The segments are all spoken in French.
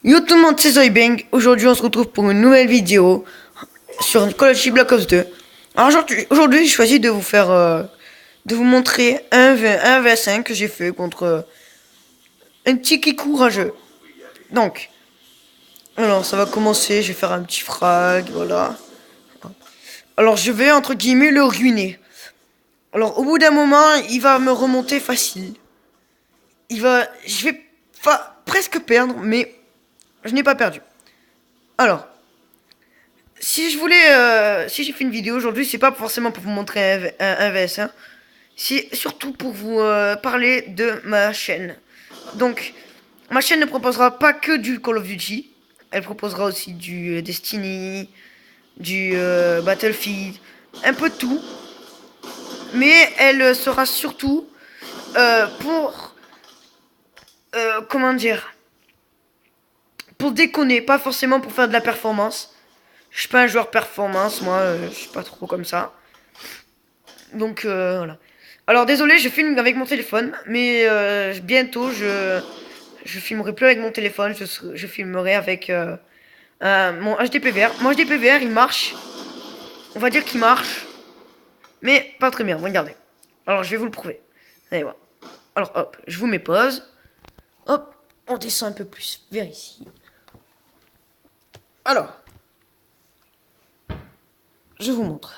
Yo tout le monde, c'est Zoibang. Aujourd'hui, on se retrouve pour une nouvelle vidéo sur Call of Duty Black Ops 2. Alors aujourd'hui, j'ai choisi de vous faire, de vous montrer un vs 5 que j'ai fait contre un petit qui courageux. Donc, alors ça va commencer, je vais faire un petit frag, voilà. Alors je vais entre guillemets le ruiner. Alors au bout d'un moment, il va me remonter facile. Je vais presque perdre, mais je n'ai pas perdu. Alors, si j'ai fait une vidéo aujourd'hui, c'est pas forcément pour vous montrer un VS1, c'est surtout pour vous parler de ma chaîne. Donc, ma chaîne ne proposera pas que du Call of Duty, elle proposera aussi du Destiny, du Battlefield, un peu de tout, mais elle sera surtout pour, comment dire, pour déconner, pas forcément pour faire de la performance. Je suis pas un joueur performance, moi, je suis pas trop comme ça. Donc voilà. Alors désolé, je filme avec mon téléphone, mais bientôt je filmerai plus avec mon téléphone, je filmerai avec mon HD PVR. Mon HD PVR il marche, on va dire qu'il marche, mais pas très bien, regardez. Alors je vais vous le prouver. Allez voir. Alors hop, je vous mets pause. Hop, on descend un peu plus vers ici. Alors, je vous montre.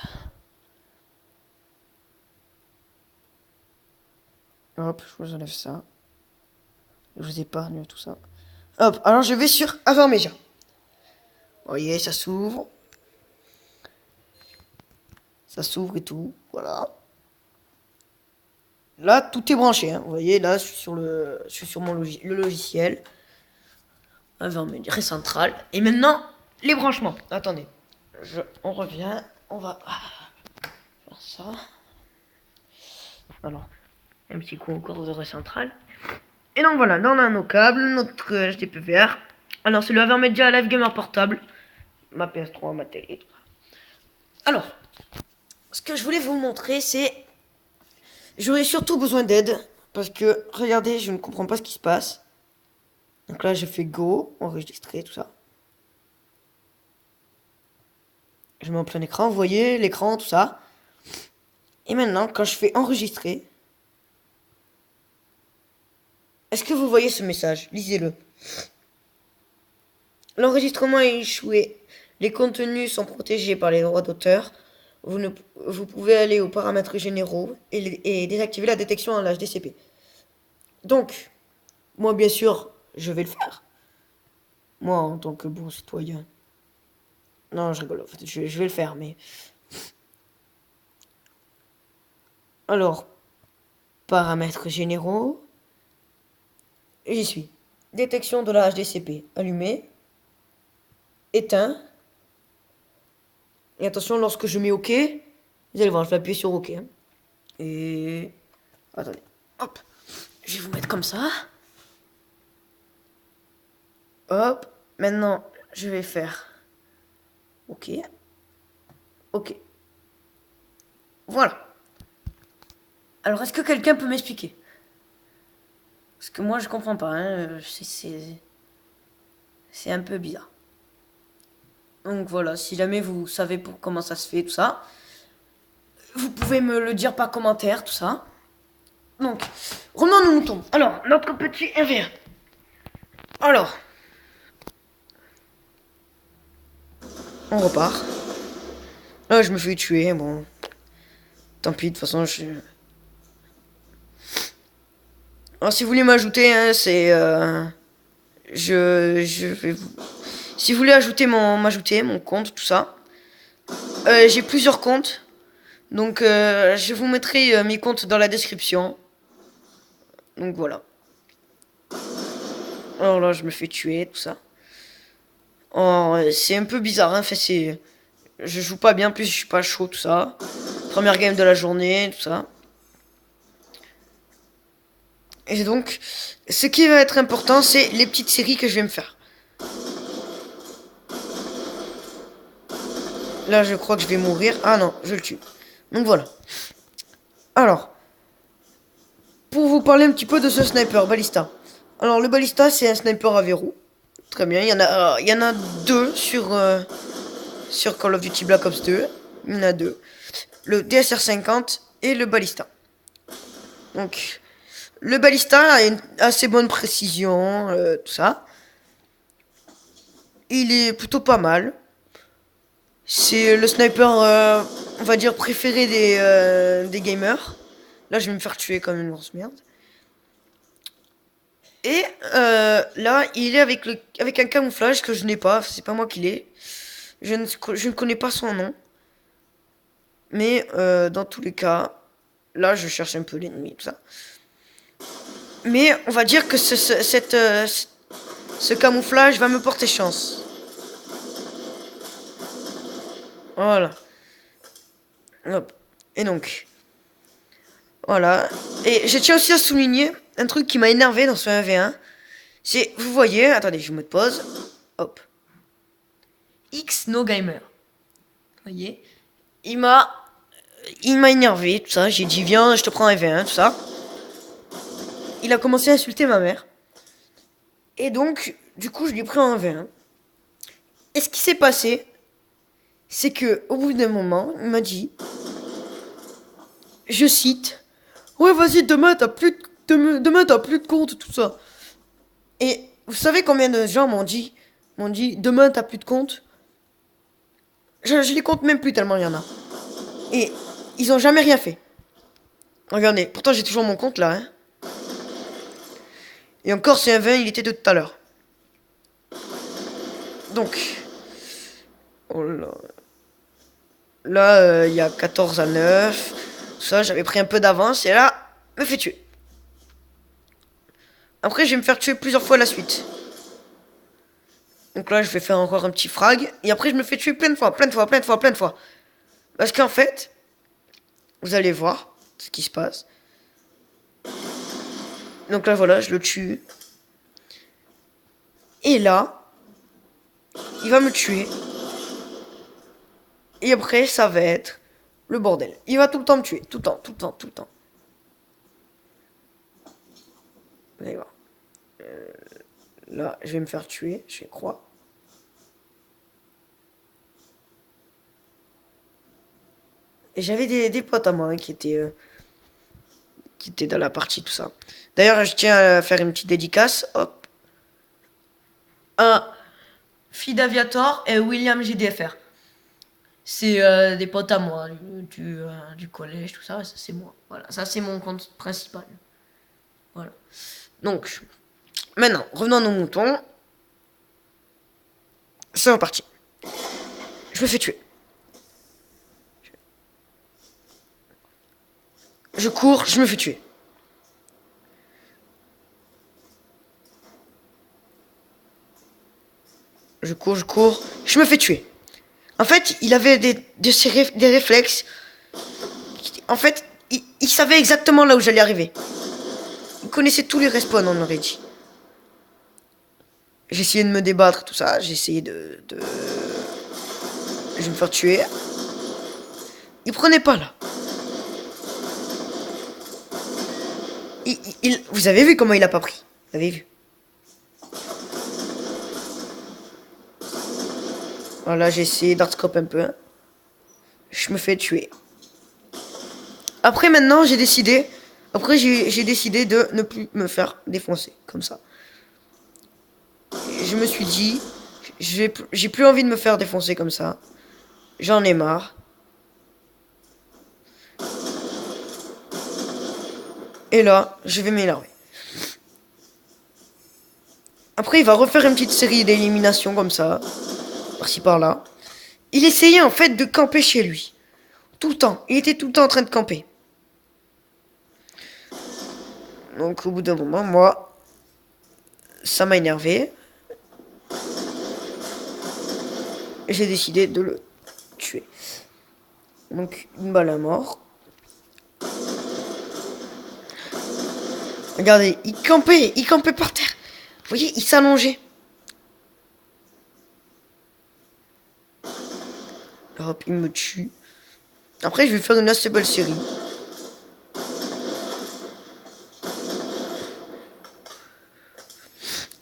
Hop, je vous enlève ça. Je vous épargne tout ça. Hop, alors je vais sur Avant Média. Vous voyez, ça s'ouvre. Ça s'ouvre et tout, voilà. Là, tout est branché, hein. Vous voyez, là, je suis sur le logiciel. Avant Média central. Et maintenant, les branchements. Attendez, on revient, on va faire ça. Alors, un petit coup encore aux oreilles centrales. Et donc voilà, là on a nos câbles, notre HDPVR. Alors c'est le AverMedia Live Gamer portable. Ma PS3, ma télé, tout ça. Alors, ce que je voulais vous montrer, c'est... J'aurais surtout besoin d'aide. Parce que, regardez, je ne comprends pas ce qui se passe. Donc là, je fais Go, enregistrer, tout ça. Je mets en plein écran, vous voyez, l'écran, tout ça. Et maintenant, quand je fais enregistrer... Est-ce que vous voyez ce message? Lisez-le. L'enregistrement a échoué. Les contenus sont protégés par les droits d'auteur. Vous pouvez aller aux paramètres généraux et désactiver la détection en HDCP. Donc, moi bien sûr, je vais le faire. Moi, en tant que bon citoyen. Non, je rigole. En fait, je vais le faire, mais... Alors, paramètres généraux. J'y suis. Détection de la HDCP. Allumé. Éteint. Et attention, lorsque je mets OK, vous allez voir, je vais appuyer sur OK. Hein. Et... Attendez. Hop. Je vais vous mettre comme ça. Hop. Maintenant, je vais faire... OK. OK. Voilà. Alors, est-ce que quelqu'un peut m'expliquer? Parce que moi, je comprends pas. Hein. C'est un peu bizarre. Donc voilà, si jamais vous savez comment ça se fait, tout ça, vous pouvez me le dire par commentaire, tout ça. Donc, revenons à nos moutons. Alors, notre petit RVR. Alors, on repart. Là, je me fais tuer, bon. Tant pis, de toute façon, Alors, si vous voulez m'ajouter, hein, c'est... Je vais vous... Si vous voulez m'ajouter, mon compte, tout ça. J'ai plusieurs comptes. Donc, je vous mettrai mes comptes dans la description. Donc, voilà. Alors là, je me fais tuer, tout ça. Oh, c'est un peu bizarre, hein. Enfin, c'est... Je joue pas bien, plus je suis pas chaud, tout ça. Première game de la journée, tout ça. Et donc, ce qui va être important, c'est les petites séries que je vais me faire. Là, je crois que je vais mourir. Ah non, je le tue. Donc voilà. Alors, pour vous parler un petit peu de ce sniper, Ballista. Alors, le Ballista, c'est un sniper à verrou. Très bien, il y en a deux sur Call of Duty Black Ops 2. Il y en a deux. Le DSR 50 et le Ballista. Donc, le Ballista a une assez bonne précision, tout ça. Il est plutôt pas mal. C'est le sniper, on va dire, préféré des gamers. Là, je vais me faire tuer comme une grosse merde. Et là, il est avec un camouflage que je n'ai pas. C'est pas moi qui l'ai. Je ne connais pas son nom. Mais dans tous les cas, là, je cherche un peu l'ennemi, tout ça. Mais on va dire que ce camouflage va me porter chance. Voilà. Hop. Et donc, voilà. Et je tiens aussi à souligner un truc qui m'a énervé dans ce 1v1. C'est, vous voyez, attendez, je me pose. Hop. X No Gamer. Vous voyez, il m'a énervé, tout ça. J'ai dit, viens, je te prends un V1, tout ça. Il a commencé à insulter ma mère. Et donc, du coup, je lui ai pris un V1. Et ce qui s'est passé, c'est que au bout d'un moment, il m'a dit, je cite, ouais, vas-y, demain t'as plus de compte, tout ça. Et vous savez combien de gens m'ont dit, demain t'as plus de compte. Je les compte même plus tellement il y en a. Et ils ont jamais rien fait. Regardez, pourtant j'ai toujours mon compte là. Hein. Et encore c'est un 20, il était de tout à l'heure. Donc, oh là. Là, il y a 14 à 9. Tout ça, j'avais pris un peu d'avance et là, me fait tuer. Après, je vais me faire tuer plusieurs fois à la suite. Donc là, je vais faire encore un petit frag. Et après, je me fais tuer plein de fois, plein de fois, plein de fois, plein de fois. Parce qu'en fait, vous allez voir ce qui se passe. Donc là, voilà, je le tue. Et là, il va me tuer. Et après, ça va être le bordel. Il va tout le temps me tuer. Tout le temps, tout le temps, tout le temps. Vous allez voir. Là, je vais me faire tuer, je crois. Et j'avais des potes à moi hein, qui étaient dans la partie, tout ça. D'ailleurs, je tiens à faire une petite dédicace. Hop. À Fidaviator et William GDFR. C'est des potes à moi du collège, tout ça. Ça, c'est moi. Voilà, ça, c'est mon compte principal. Voilà. Donc, maintenant, revenons à nos moutons. C'est reparti. Je me fais tuer. Je cours, je me fais tuer. Je cours, je me fais tuer. En fait, il avait des réflexes. En fait, il savait exactement là où j'allais arriver. Il connaissait tous les respawns, on aurait dit. J'ai essayé de me débattre, tout ça. J'ai essayé de... Je vais me faire tuer. Il prenait pas là. Vous avez vu comment il a pas pris? Vous avez vu? Voilà, j'ai essayé d'artscope un peu. Je me fais tuer. Après, maintenant, j'ai décidé... Après, j'ai décidé de ne plus me faire défoncer, comme ça. Je me suis dit... J'ai plus envie de me faire défoncer comme ça. J'en ai marre. Et là, je vais m'énerver. Après, il va refaire une petite série d'éliminations comme ça. Par-ci, par-là. Il essayait en fait de camper chez lui. Tout le temps. Il était tout le temps en train de camper. Donc au bout d'un moment, moi, ça m'a énervé. J'ai décidé de le tuer. Donc une balle à mort. Regardez, il campait par terre. Vous voyez, il s'allongeait. Hop, il me tue. Après, je vais faire une assez belle série.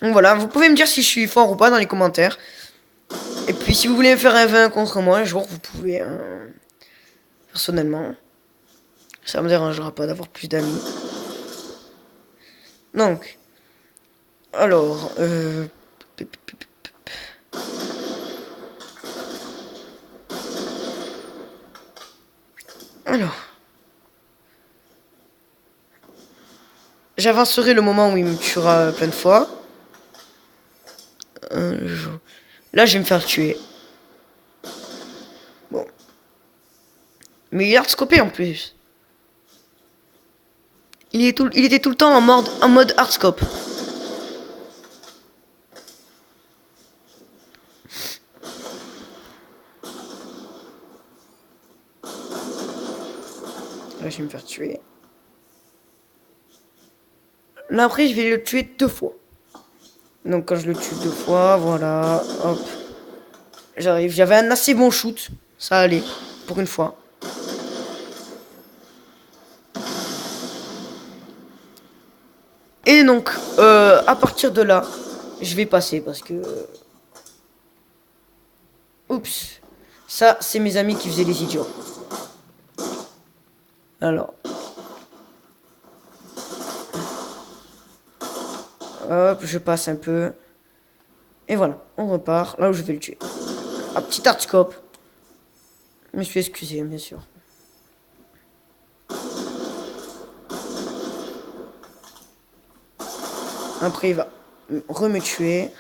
Donc voilà, vous pouvez me dire si je suis fort ou pas dans les commentaires. Et puis si vous voulez me faire un 20 contre moi un jour, vous pouvez. Personnellement, ça me dérangera pas d'avoir plus d'amis. Donc, alors, alors, j'avancerai le moment où il me tuera plein de fois. Là, je vais me faire tuer. Bon. Mais il est hardscopé en plus. Il était tout le temps en mode hardscope. Là, je vais me faire tuer. Là, après, je vais le tuer 2 fois. Donc, quand je le tue 2 fois, voilà, hop. J'arrive. J'avais un assez bon shoot. Ça allait, pour une fois. Et donc, à partir de là, je vais passer parce que... Oups. Ça, c'est mes amis qui faisaient les idiots. Alors. Hop, je passe un peu. Et voilà, on repart là où je vais le tuer. Ah, petit hardscope. Je me suis excusé, bien sûr. Après, il va me tuer.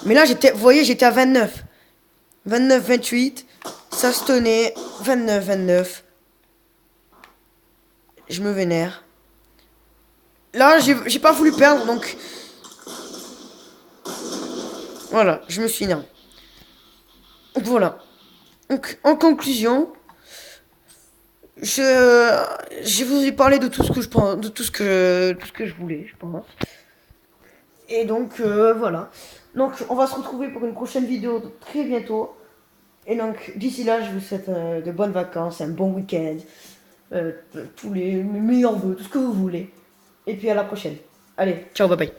Mais là, vous voyez, j'étais à 29. 29, 28. Ça se tenait. 29, 29. Je me vénère. Là, j'ai pas voulu perdre, donc... Voilà, je me suis énervé. Voilà. Donc, en conclusion, je vous ai parlé de tout ce que je pense, de tout ce que je voulais, je pense. Et donc, voilà. Donc, on va se retrouver pour une prochaine vidéo très bientôt. Et donc, d'ici là, je vous souhaite de bonnes vacances, un bon week-end, tous les meilleurs vœux, tout ce que vous voulez. Et puis à la prochaine. Allez, ciao, bye bye.